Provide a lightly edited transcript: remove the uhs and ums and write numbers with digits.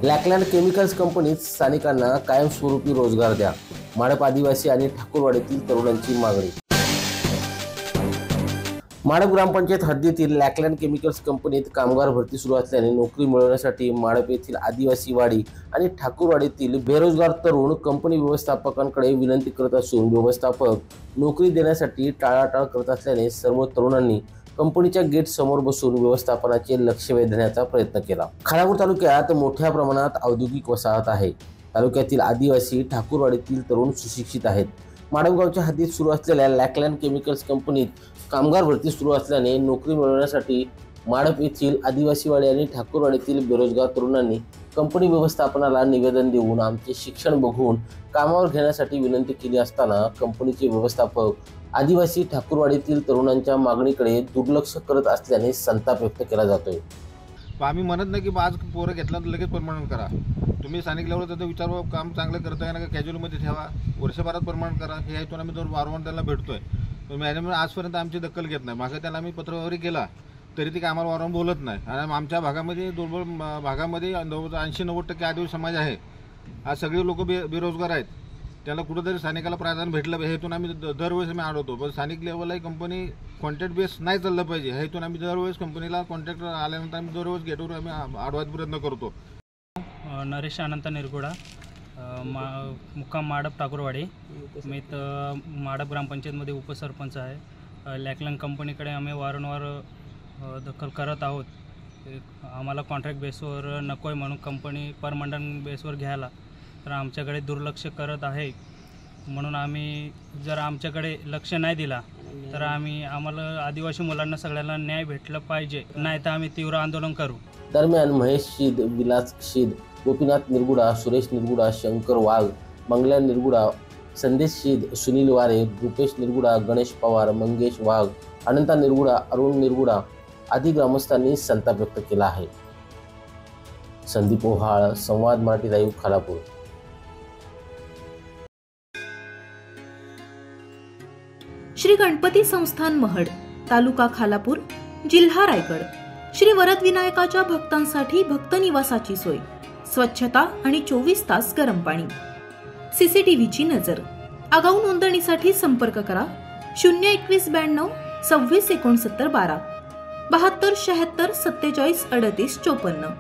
लॅकलँड chemicals कंपनीत स्थानिकांना कायमस्वरूपी रोजगार द्या, माडप आदिवासी आणि ठाकूरवाडीतील तरुणांची मागणी। माडप ग्रामपंचायत हद्दीतील लॅकलँड केमिकल्स कंपनीत कामगार भरती सुरू असल्याने नोकरी मिळवण्यासाठी माडप येथील आदिवासी वाडी आणि ठाकूरवाडीतील बेरोजगार तरुण कंपनी व्यवस्थापकांकडे विनंती करत असून व्यवस्थापक नोकरी देण्यासाठी टाळाटाळ करत असल्याने सर्व तरुणांनी कंपनीच्या गेट समोर बसून व्यवस्थापनाचे लक्ष वेधण्याचा प्रयत्न केला। खालापूर तालुक्यात मोठ्या प्रमाणात औद्योगिक वसाहत आहे। तालुक्यातील आदिवासी ठाकूरवाडीतील तरुण सुशिक्षित आहेत। माडप गावच्या हद्दीत सुरू असलेल्या लॅकलँड केमिकल्स कंपनीत कामगार भरती सुरू असल्याने नोकरी मिळवण्यासाठी माडप येथील आदिवासीवाडी आणि ठाकूरवाडीतील बेरोजगार तरुणांनी कंपनी व्यवस्थापनाला निवेदन देऊन आमचे शिक्षण बघून कामावर घेण्यासाठी विनंती केली असताना कंपनीचे व्यवस्थापक आदिवासी ठाकूरवाडीतील तरुणांच्या मागणीकडे दुर्लक्ष करत असल्याने संताप व्यक्त केला जातोय। आम्ही म्हणत नाही की आज पोरं घेतला तर लगेच परमनंट करा। तुम्ही स्थानिक लेवलवर त्याचं विचार काम चांगलं करताय ना, कॅज्युअलमध्ये ठेवा, वर्षभरात परमनंट करा। हे ऐकून आम्ही जर वारंवार त्याला भेटतोय, पण मॅनेजमेंट आजपर्यंत आमची दखल घेत नाही। मागे त्याला आम्ही पत्रव्यवहार केला तरी ती आम्हाला वारंवार बोलत नाही। आणि आमच्या भागामध्ये दुर्बळ भागामध्ये 80-90% आदिवासी समाज आहे। आज सगळे लोक बेरोजगार आहेत। त्याला कुठेतरी स्थानिकाला प्राधान्य भेटलं पाहिजे, हेतून आम्ही दरवेळेस आम्ही अडवतो। पण स्थानिक लेवलला कंपनी कॉन्ट्रॅक्ट बेस नाही चाललं पाहिजे, हेतून आम्ही दरवेळेस कंपनीला कॉन्ट्रॅक्ट आल्यानंतर आम्ही दरवेळेस गेटवर आम्ही अडवायचा प्रयत्न करतो। नरेश अनंत निरगुडा, मुक्काम माडप ठाकूरवाडी। मी तर माडप ग्रामपंचायतमध्ये उपसरपंच आहे। लॅकलँड कंपनीकडे आम्ही वारंवार दखल करत आहोत। आम्हाला कॉन्ट्रॅक्ट बेसवर नको आहे म्हणून कंपनी परमनंट बेसवर घ्यायला, तर आमच्याकडे दुर्लक्ष करत आहे। म्हणून आम्ही जर आमच्याकडे लक्ष नाही दिला तर आम्हाला आदिवासी मुलांना सगळ्यांना न्याय भेटला पाहिजे, नाही तर आम्ही तीव्र आंदोलन करू। दरम्यान महेश शीद, विलास शीद, गोपीनाथ निरगुडा, सुरेश निरगुडा, शंकर वाघ, मंगल्या निरगुडा, संदेश शीद, सुनील वारे, रुपेश निरगुडा, गणेश पवार, मंगेश वाघ, अनंता निरगुडा, अरुण निरगुडा आदी ग्रामस्थांनी संताप व्यक्त केला आहे। संदीप ओहाळ, संवाद मराठी लाईव्ह, खालापूर। श्री गणपती संस्थान महड, तालुका खालापूर, जिल्हा रायगड। श्री वरद विनायकाच्या भक्तांसाठी भक्त निवासाची सोय, स्वच्छता आणि 24 तास गरम पाणी, सीसीटीव्हीची नजर। आगाऊ नोंदणीसाठी संपर्क करा 02192 26 69 12 72 76 47 38 54।